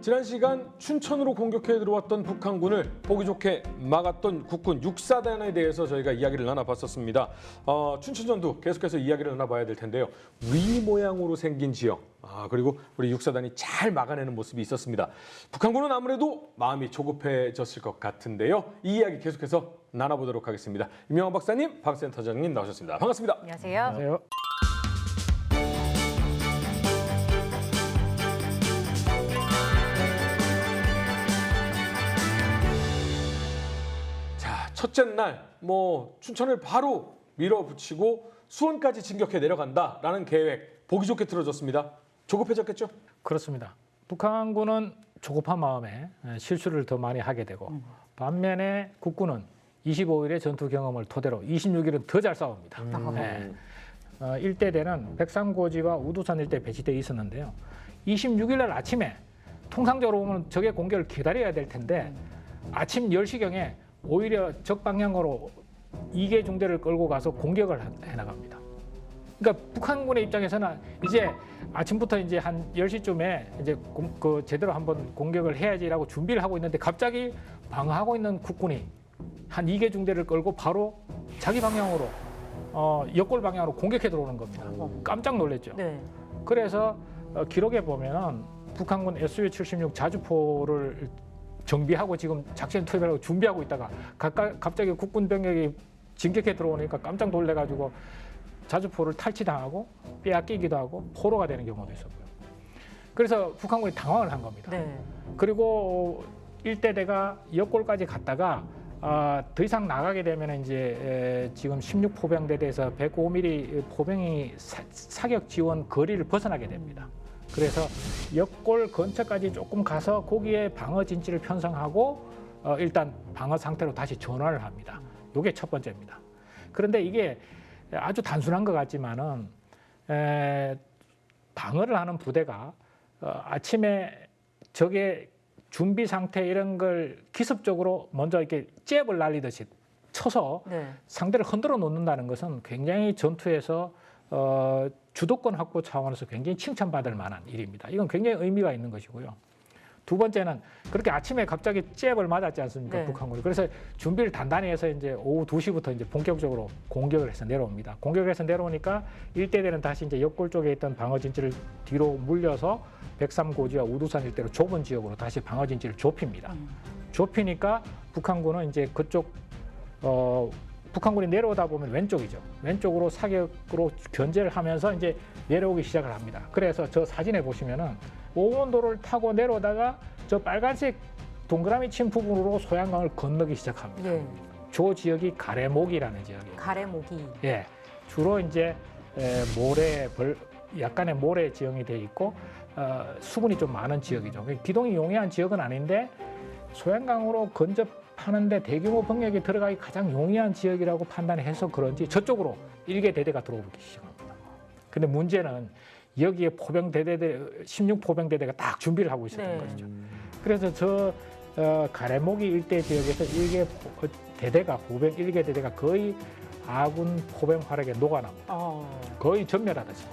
지난 시간 춘천으로 공격해 들어왔던 북한군을 보기 좋게 막았던 국군 육사단에 대해서 저희가 이야기를 나눠봤었습니다. 춘천전투 계속해서 이야기를 나눠봐야 될 텐데요. V 모양으로 생긴 지역, 그리고 우리 육사단이 잘 막아내는 모습이 있었습니다. 북한군은 아무래도 마음이 조급해졌을 것 같은데요. 이 이야기 계속해서 나눠보도록 하겠습니다. 임영환 박사님, 박 센터장님 나오셨습니다. 반갑습니다. 안녕하세요. 안녕하세요. 첫째 날 춘천을 바로 밀어붙이고 수원까지 진격해 내려간다라는 계획 보기 좋게 틀어졌습니다. 조급해졌겠죠? 그렇습니다. 북한군은 조급한 마음에 실수를 더 많이 하게 되고 반면에 국군은 25일의 전투 경험을 토대로 26일은 더 잘 싸웁니다. 일대대는 백삼고지와 우두산 일대 배치되어 있었는데요. 26일 날 아침에 통상적으로 보면 적의 공격을 기다려야 될 텐데 아침 10시경에 오히려 적 방향으로 2개 중대를 끌고 가서 공격을 해나갑니다. 그러니까 북한군의 입장에서는 이제 아침부터 이제 한 10시쯤에 이제 제대로 한번 공격을 해야지라고 준비를 하고 있는데 갑자기 방어하고 있는 국군이 한 2개 중대를 끌고 바로 자기 방향으로 역골 방향으로 공격해 들어오는 겁니다. 깜짝 놀랐죠. 네. 그래서 기록에 보면은 북한군 SU-76 자주포를 정비하고 지금 작전 투입하려고 준비하고 있다가 갑자기 국군 병력이 진격해 들어오니까 깜짝 놀래가지고 자주포를 탈취당하고 빼앗기기도 하고 포로가 되는 경우도 있었고요. 그래서 북한군이 당황을 한 겁니다. 네. 그리고 일대대가 역골까지 갔다가 더 이상 나가게 되면 이제 지금 16포병대대에서 105mm 포병이 사격 지원 거리를 벗어나게 됩니다. 그래서 역골 근처까지 조금 가서 거기에 방어 진지를 편성하고 일단 방어 상태로 다시 전환을 합니다. 이게 첫 번째입니다. 그런데 이게 아주 단순한 것 같지만은 방어를 하는 부대가 아침에 적의 준비 상태 이런 걸 기습적으로 먼저 이렇게 잽을 날리듯이 쳐서 상대를 흔들어 놓는다는 것은 굉장히 전투에서 주도권 확보 차원에서 굉장히 칭찬받을 만한 일입니다. 이건 굉장히 의미가 있는 것이고요. 두 번째는 그렇게 아침에 갑자기 잽을 맞았지 않습니까? 네. 북한군이. 그래서 준비를 단단히 해서 이제 오후 2시부터 이제 본격적으로 공격을 해서 내려옵니다. 공격을 해서 내려오니까 일대대는 다시 이제 역골 쪽에 있던 방어 진지를 뒤로 물려서 백삼고지와 우두산 일대로 좁은 지역으로 다시 방어 진지를 좁힙니다. 좁히니까 북한군은 이제 그쪽 북한군이 내려오다 보면 왼쪽이죠. 왼쪽으로 사격으로 견제를 하면서 이제 내려오기 시작을 합니다. 그래서 저 사진에 보시면은 오원도를 타고 내려오다가 저 빨간색 동그라미 친 부분으로 소양강을 건너기 시작합니다. 네. 저 지역이 가래목이라는 지역이에요. 가래목이. 예, 주로 이제 약간의 모래 지형이 돼 있고 수분이 좀 많은 지역이죠. 기동이 용이한 지역은 아닌데 소양강으로 근접하는데 대규모 병력이 들어가기 가장 용이한 지역이라고 판단해서 그런지 저쪽으로 일개 대대가 들어오기 시작합니다. 근데 문제는 여기에 포병대대 16포병대대가 딱 준비를 하고 있었던 것이죠. 그래서 저 가래목이 일대 지역에서 일개 대대가 포병 일개 대대가 거의 아군 포병 화력에 녹아납니다. 거의 전멸하듯이.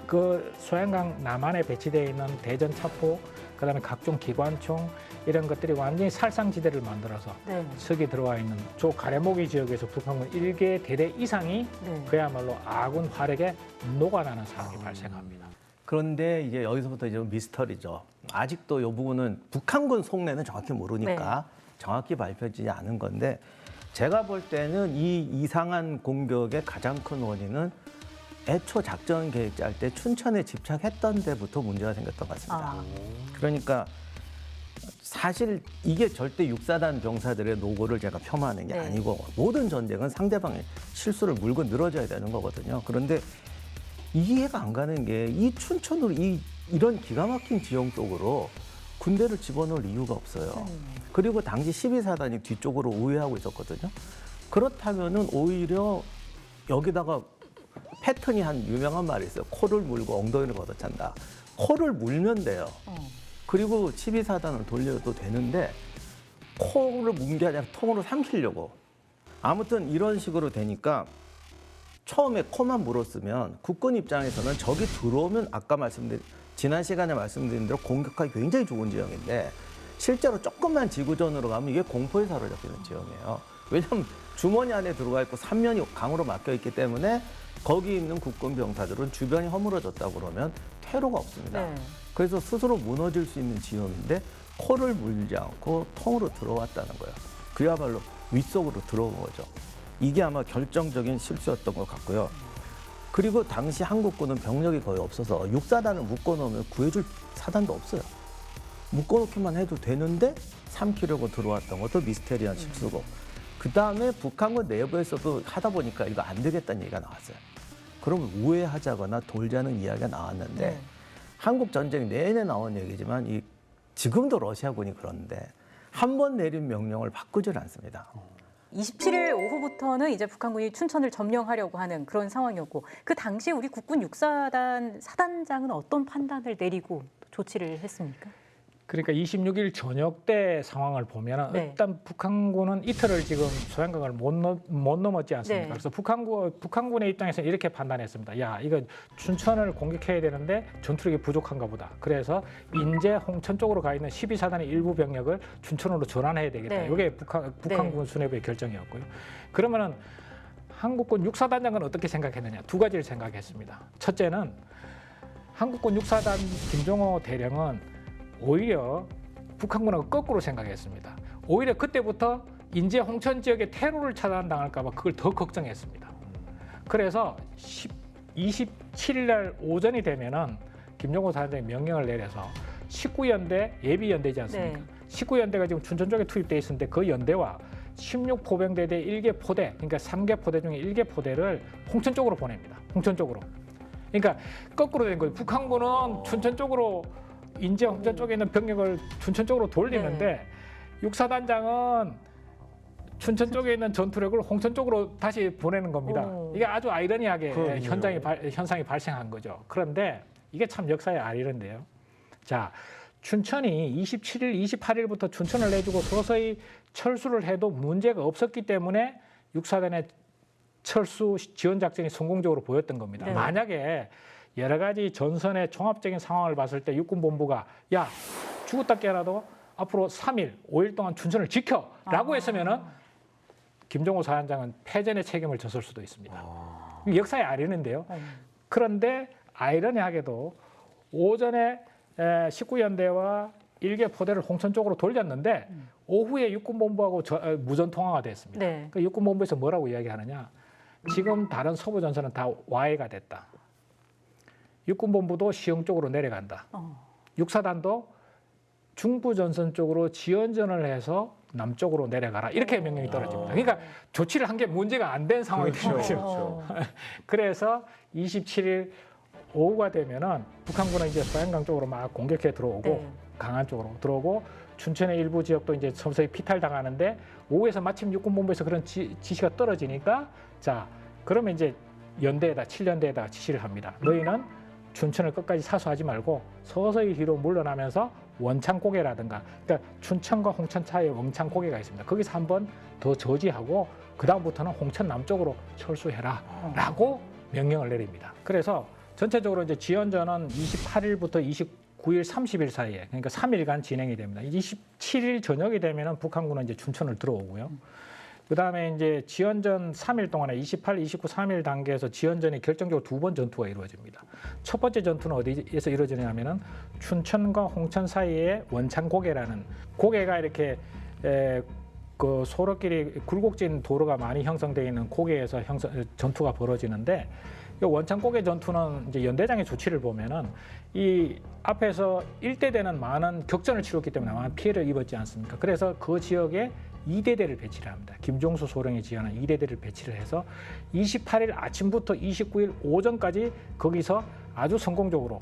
그 소양강 남한에 배치되어 있는 대전 차포, 그다음에 각종 기관총 이런 것들이 완전히 살상지대를 만들어서 적이 들어와 있는 저 가래목이 지역에서 북한군 1개 대대 이상이 그야말로 아군 화력에 녹아나는 상황이 발생합니다. 그런데 이제 여기서부터 이제 미스터리죠. 아직도 이 부분은 북한군 속내는 정확히 모르니까 정확히 발표되지 않은 건데 제가 볼 때는 이 이상한 공격의 가장 큰 원인은 애초 작전 계획 짤 때 춘천에 집착했던 데부터 문제가 생겼던 것 같습니다. 그러니까 사실 이게 절대 육사단 병사들의 노고를 제가 폄하하는 게 아니고 모든 전쟁은 상대방의 실수를 물고 늘어져야 되는 거거든요. 그런데 이해가 안 가는 게 이 춘천으로 이런 기가 막힌 지형 쪽으로 군대를 집어넣을 이유가 없어요. 그리고 당시 12사단이 뒤쪽으로 우회하고 있었거든요. 그렇다면은 오히려 여기다가 패턴이 한 유명한 말이 있어요. 코를 물고 엉덩이를 걷어찬다. 코를 물면 돼요. 그리고 12사단을 돌려도 되는데 코를 문 게 아니라 통으로 삼키려고. 아무튼 이런 식으로 되니까 처음에 코만 물었으면 국군 입장에서는 적이 들어오면 아까 말씀드린 지난 시간에 말씀드린 대로 공격하기 굉장히 좋은 지형인데 실제로 조금만 지구전으로 가면 이게 공포에 사로잡히는 지형이에요. 왜냐하면 주머니 안에 들어가 있고 삼면이 강으로 막혀 있기 때문에 거기 있는 국군 병사들은 주변이 허물어졌다고 그러면 퇴로가 없습니다. 네. 그래서 스스로 무너질 수 있는 지형인데 코를 물지 않고 통으로 들어왔다는 거예요. 그야말로 윗속으로 들어온 거죠. 이게 아마 결정적인 실수였던 것 같고요. 그리고 당시 한국군은 병력이 거의 없어서 육사단을 묶어놓으면 구해줄 사단도 없어요. 묶어놓기만 해도 되는데 삼키려고 들어왔던 것도 미스테리한 실수고 그 다음에 북한군 내부에서도 하다 보니까 이거 안 되겠다는 얘기가 나왔어요. 그러면 우회하자거나 돌자는 이야기가 나왔는데 네. 한국 전쟁 내내 나온 얘기지만 지금도 러시아군이 그런데 한 번 내린 명령을 바꾸질 않습니다. 27일 오후부터는 이제 북한군이 춘천을 점령하려고 하는 그런 상황이었고 그 당시에 우리 국군 육사단 사단장은 어떤 판단을 내리고 조치를 했습니까? 그러니까 26일 저녁 때 상황을 보면 네. 일단 북한군은 이틀을 지금 소양강을 못 넘었지 않습니까? 네. 그래서 북한군의 입장에서는 이렇게 판단했습니다. 야, 이거 춘천을 공격해야 되는데 전투력이 부족한가 보다. 그래서 인제 홍천 쪽으로 가 있는 12사단의 일부 병력을 춘천으로 전환해야 되겠다. 네. 이게 북한군 수뇌부의 결정이었고요. 그러면은 한국군 육사단장은 어떻게 생각했느냐? 두 가지를 생각했습니다. 첫째는 한국군 육사단 김종호 대령은 오히려 북한군하고 거꾸로 생각했습니다. 오히려 그때부터 인제 홍천 지역에 테러를 차단당할까 봐 그걸 더 걱정했습니다. 그래서 27일 날 오전이 되면은 김종호 사단장이 명령을 내려서 19연대 예비연대지 않습니까? 네. 19연대가 지금 춘천 쪽에 투입돼 있었는데 그 연대와 16포병대대 1개 포대, 그러니까 3개 포대 중에 1개 포대를 홍천 쪽으로 보냅니다. 홍천 쪽으로. 그러니까 거꾸로 된 거예요. 북한군은 춘천 쪽으로 인제 홍천 쪽에 있는 병력을 춘천 쪽으로 돌리는데 육사단장은 춘천 쪽에 있는 전투력을 홍천 쪽으로 다시 보내는 겁니다. 오. 이게 아주 아이러니하게 그럼요. 현상이 발생한 거죠. 그런데 이게 참 역사의 아이러니인데요. 자, 춘천이 27일, 28일부터 춘천을 내주고 서서히 철수를 해도 문제가 없었기 때문에 육사단의 철수 지원 작전이 성공적으로 보였던 겁니다. 네. 만약에 여러 가지 전선의 종합적인 상황을 봤을 때 육군본부가 야 죽었다 깨라도 앞으로 3일, 5일 동안 춘천을 지켜라고 했으면은 김종호 사단장은 패전의 책임을 졌을 수도 있습니다. 이게 역사의 아이러니인데요. 그런데 아이러니하게도 오전에 19연대와 1개 포대를 홍천 쪽으로 돌렸는데 오후에 육군본부하고 무전 통화가 됐습니다. 네. 그러니까 육군본부에서 뭐라고 이야기하느냐? 지금 다른 서부 전선은 다 와해가 됐다. 육군본부도 시흥 쪽으로 내려간다. 육사단도 중부 전선 쪽으로 지연전을 해서 남쪽으로 내려가라. 이렇게 명령이 떨어집니다. 그러니까 조치를 한 게 문제가 안 된 상황이 된 거죠. 그래서 27일 오후가 되면은 북한군은 이제 소양강 쪽으로 막 공격해 들어오고 네. 강한 쪽으로 들어오고 춘천의 일부 지역도 이제 서서히 피탈당하는데 오후에서 마침 육군본부에서 그런 지시가 떨어지니까 자 그러면 이제 연대에다 7연대에다가 지시를 합니다. 너희는 춘천을 끝까지 사수하지 말고 서서히 뒤로 물러나면서 원창고개라든가 그러니까 춘천과 홍천 사이에 원창고개가 있습니다. 거기서 한번 더 저지하고 그 다음부터는 홍천 남쪽으로 철수해라 라고 명령을 내립니다. 그래서 전체적으로 이제 지연전은 28일부터 29일, 30일 사이에 그러니까 3일간 진행이 됩니다. 27일 저녁이 되면은 북한군은 이제 춘천을 들어오고요. 그다음에 이제 지연전 3일 동안에 28, 29, 3일 단계에서 지연전이 결정적으로 두 번 전투가 이루어집니다. 첫 번째 전투는 어디에서 이루어지냐면은 춘천과 홍천 사이에 원창고개라는 고개가 이렇게 그 소로끼리 굴곡진 도로가 많이 형성되어 있는 고개에서 전투가 벌어지는데 이 원창고개 전투는 이제 연대장의 조치를 보면은 이 앞에서 1대대는 많은 격전을 치렀기 때문에 많은 피해를 입었지 않습니까? 그래서 그 지역에 2대대를 배치를 합니다. 김종수 소령이 지휘하는 2대대를 배치를 해서 28일 아침부터 29일 오전까지 거기서 아주 성공적으로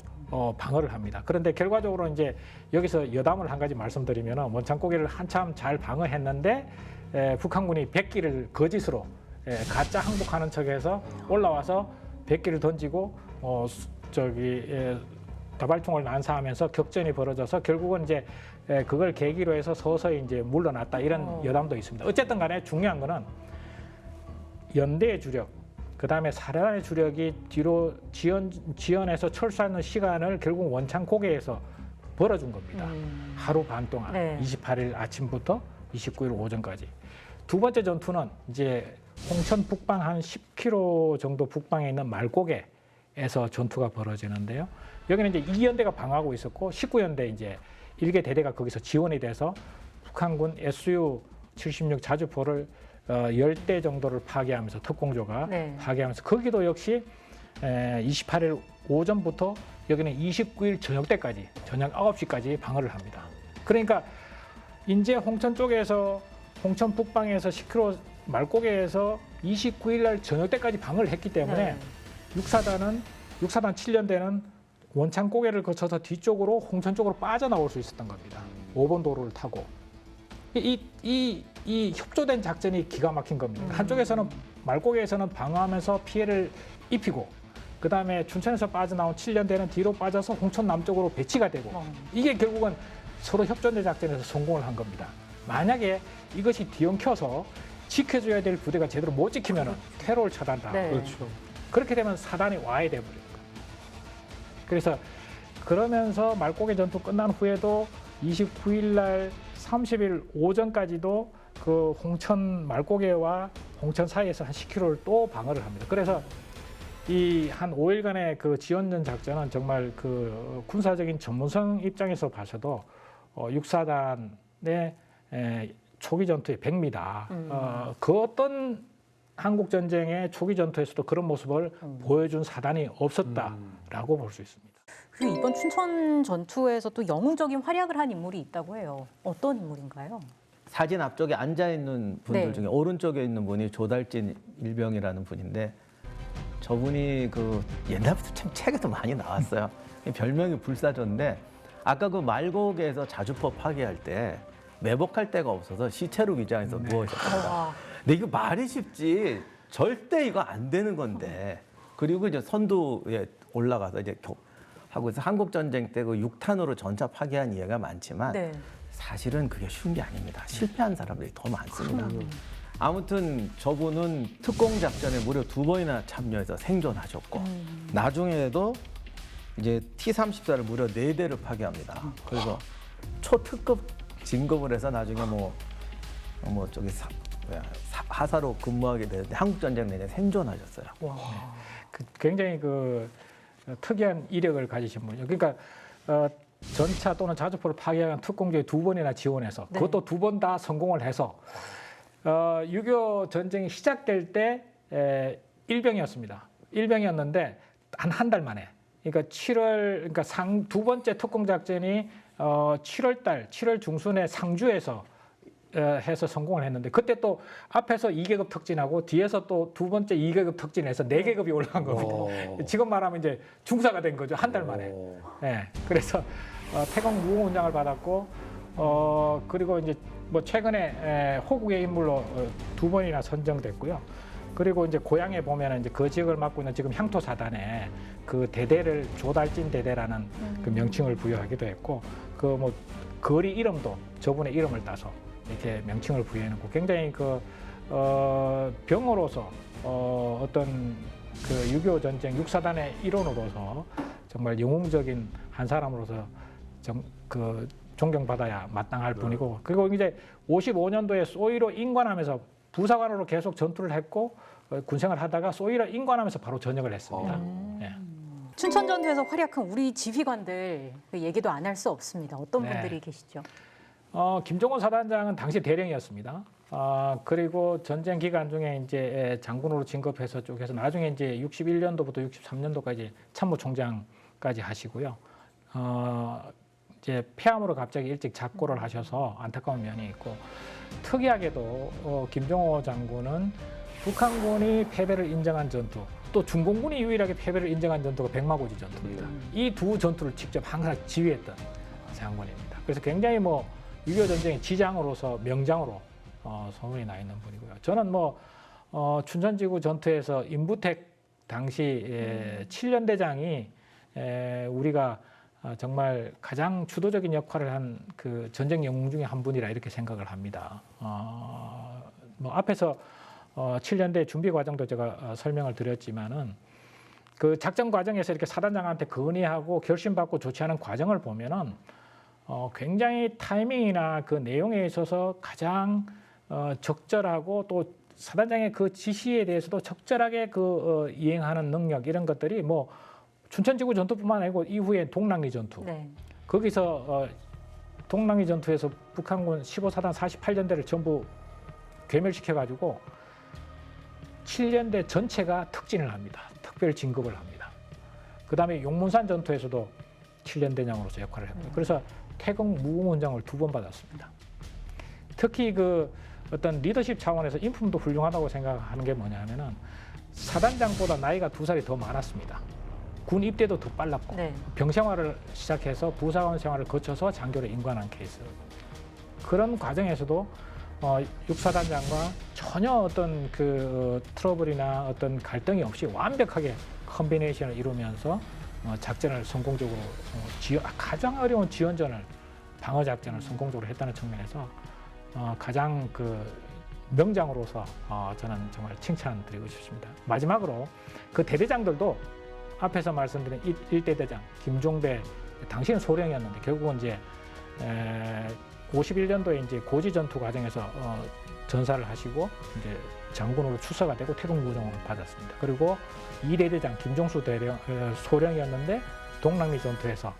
방어를 합니다. 그런데 결과적으로 이제 여기서 여담을 한 가지 말씀드리면 원창고개를 한참 잘 방어했는데 북한군이 백기를 거짓으로 가짜 항복하는 척해서 올라와서 백기를 던지고 다발총을 난사하면서 격전이 벌어져서 결국은 이제 그걸 계기로 해서 서서히 이제 물러났다 이런 여담도 있습니다. 어쨌든 간에 중요한 거는 연대의 주력 그다음에 사단의 주력이 뒤로 지연해서 철수하는 시간을 결국 원창 고개에서 벌어준 겁니다. 하루 반 동안 네. 28일 아침부터 29일 오전까지. 두 번째 전투는 이제 홍천 북방 한 10km 정도 북방에 있는 말고개에서 전투가 벌어지는데요. 여기는 이제 2연대가 방어하고 있었고 19연대 이제 1개 대대가 거기서 지원이 돼서 북한군 SU-76 자주포를 10대 정도를 파괴하면서 특공조가 네. 파괴하면서 거기도 역시 28일 오전부터 여기는 29일 저녁 때까지 저녁 9시까지 방어를 합니다. 그러니까 인제 홍천 쪽에서 홍천 북방에서 10km 말고개에서 29일 날 저녁 때까지 방어를 했기 때문에 네. 육사단 7연대는 원창 고개를 거쳐서 뒤쪽으로 홍천 쪽으로 빠져나올 수 있었던 겁니다. 5번 도로를 타고. 이 협조된 작전이 기가 막힌 겁니다. 한쪽에서는 말고개에서는 방어하면서 피해를 입히고 그다음에 춘천에서 빠져나온 7연대는 뒤로 빠져서 홍천 남쪽으로 배치가 되고 이게 결국은 서로 협조된 작전에서 성공을 한 겁니다. 만약에 이것이 뒤엉켜서 지켜줘야 될 부대가 제대로 못 지키면 테러를 처단다. 네. 그렇죠. 그렇게 되면 사단이 와해 돼버려요. 그래서 그러면서 말고개 전투 끝난 후에도 29일 날 30일 오전까지도 그 홍천 말고개와 홍천 사이에서 한 10km를 또 방어를 합니다. 그래서 이 한 5일간의 그 지원전 작전은 정말 그 군사적인 전문성 입장에서 봐서도 육사단의 초기 전투의 백미다. 그 어떤 한국 전쟁의 초기 전투에서도 그런 모습을 보여준 사단이 없었다라고 볼 수 있습니다. 그리고 이번 춘천 전투에서 또 영웅적인 활약을 한 인물이 있다고 해요. 어떤 인물인가요? 사진 앞쪽에 앉아 있는 분들 네. 중에 오른쪽에 있는 분이 조달진 일병이라는 분인데 저분이 그 옛날부터 참 책에도 많이 나왔어요. 별명이 불사조인데 아까 그 말고개에서 자주포 파괴할 때 매복할 데가 없어서 시체로 위장해서 누워 있었습니다. 와. 근데 이거 말이 쉽지 절대 이거 안 되는 건데 그리고 이제 선두에 올라가서 이제 하고 있어 한국 전쟁 때 그 6탄으로 전차 파괴한 이해가 많지만 네. 사실은 그게 쉬운 게 아닙니다. 실패한 사람들이 더 많습니다. 아무튼 저분은 특공 작전에 무려 2번이나 참여해서 생존하셨고 나중에도 이제 T-34를 무려 4대를 파괴합니다. 그래서 초특급 진급을 해서 나중에 뭐 저기 하사로 근무하게 되는데 한국 전쟁 내내 생존하셨어요. 와. 굉장히 그 특이한 이력을 가지신 분이요. 그러니까 전차 또는 자주포를 파괴한 특공조에 2번이나 지원해서 네. 그것도 2번 다 성공을 해서 6.25 전쟁이 시작될 때 일병이었습니다. 일병이었는데 한 달 만에 그러니까 7월 그러니까 두 번째 특공 작전이 7월 중순에 상주에서 해서 성공을 했는데 그때 또 앞에서 2계급 특진하고 뒤에서 또 두 번째 2계급 특진해서 4계급이 올라간 겁니다. 지금 말하면 이제 중사가 된 거죠. 한 달 만에. 예. 그래서 태공 무공훈장을 받았고 그리고 이제 뭐 최근에 호국의 인물로 2번이나 선정됐고요. 그리고 이제 고향에 보면은 이제 그 지역을 맡고 있는 지금 향토사단에 그 대대를 조달진 대대라는 그 명칭을 부여하기도 했고 그 뭐 거리 이름도 저분의 이름을 따서 이렇게 명칭을 부여해놓고 굉장히 그 병으로서 어떤 그 6.25 전쟁 육사단의 일원으로서 정말 영웅적인 한 사람으로서 그 존경받아야 마땅할 분이고 그리고 이제 55년도에 소위로 임관하면서 부사관으로 계속 전투를 했고 군생활을 하다가 소위로 임관하면서 바로 전역을 했습니다. 예. 춘천 전투에서 활약한 우리 지휘관들 그 얘기도 안 할 수 없습니다. 어떤 네. 분들이 계시죠? 김종원 사단장은 당시 대령이었습니다. 그리고 전쟁 기간 중에 이제 장군으로 진급해서 쭉 해서 나중에 이제 61년도부터 63년도까지 참모총장까지 하시고요. 이제 폐암으로 갑자기 일찍 작고를 하셔서 안타까운 면이 있고 특이하게도 김종호 장군은 북한군이 패배를 인정한 전투 또 중공군이 유일하게 패배를 인정한 전투가 백마고지 전투입니다. 이 두 전투를 직접 항상 지휘했던 장군입니다. 그래서 굉장히 뭐 6.25 전쟁의 지장으로서 명장으로 소문이 나 있는 분이고요. 저는 뭐 춘천지구 전투에서 임부택 당시 7년대장이 우리가 정말 가장 주도적인 역할을 한 그 전쟁 영웅 중에 한 분이라 이렇게 생각을 합니다. 뭐 앞에서 7년대 준비 과정도 제가 설명을 드렸지만은 그 작전 과정에서 이렇게 사단장한테 건의하고 결심받고 조치하는 과정을 보면은 굉장히 타이밍이나 그 내용에 있어서 가장 적절하고 또 사단장의 그 지시에 대해서도 적절하게 이행하는 능력 이런 것들이 뭐 춘천지구 전투뿐만 아니고 이후에 동랑리 전투 네. 거기서 동랑리 전투에서 북한군 15사단 48연대를 전부 괴멸시켜가지고 7년대 전체가 특진을 합니다. 특별 진급을 합니다. 그다음에 용문산 전투에서도 7년대장으로서 역할을 합니다. 그래서 태극 무궁훈장을 2번 받았습니다. 특히 그 어떤 리더십 차원에서 인품도 훌륭하다고 생각하는 게 뭐냐면은 사단장보다 나이가 2살이 더 많았습니다. 군 입대도 더 빨랐고 네. 병 생활을 시작해서 부사관 생활을 거쳐서 장교로 임관한 케이스. 그런 과정에서도 육사단장과 전혀 어떤 그 트러블이나 어떤 갈등이 없이 완벽하게 컨비네이션을 이루면서 작전을 성공적으로 가장 어려운 지원전을 방어 작전을 성공적으로 했다는 측면에서 가장 그 명장으로서 저는 정말 칭찬드리고 싶습니다. 마지막으로 그 대대장들도 앞에서 말씀드린 일대대장 김종배 당시는 소령이었는데 결국은 이제 51년도에 이제 고지 전투 과정에서 전사를 하시고 이제 장군으로 출사가 되고 태극무장을 받았습니다. 그리고 이대대장 김종수 소령이었는데 동랑리 전투에서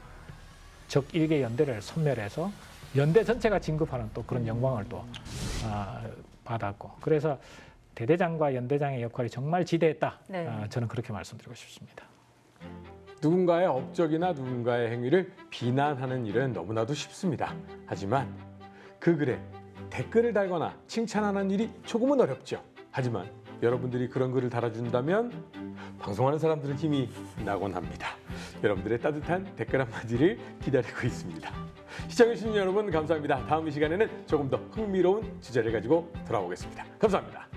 적 1개 연대를 섬멸해서 연대 전체가 진급하는 또 그런 영광을 또 받았고 그래서 대대장과 연대장의 역할이 정말 지대했다. 네. 저는 그렇게 말씀드리고 싶습니다. 누군가의 업적이나 누군가의 행위를 비난하는 일은 너무나도 쉽습니다. 하지만 그 글에 댓글을 달거나 칭찬하는 일이 조금은 어렵죠. 하지만 여러분들이 그런 글을 달아준다면 방송하는 사람들은 힘이 나곤 합니다. 여러분들의 따뜻한 댓글 한마디를 기다리고 있습니다. 시청해주신 여러분 감사합니다. 다음 이 시간에는 조금 더 흥미로운 주제를 가지고 돌아오겠습니다. 감사합니다.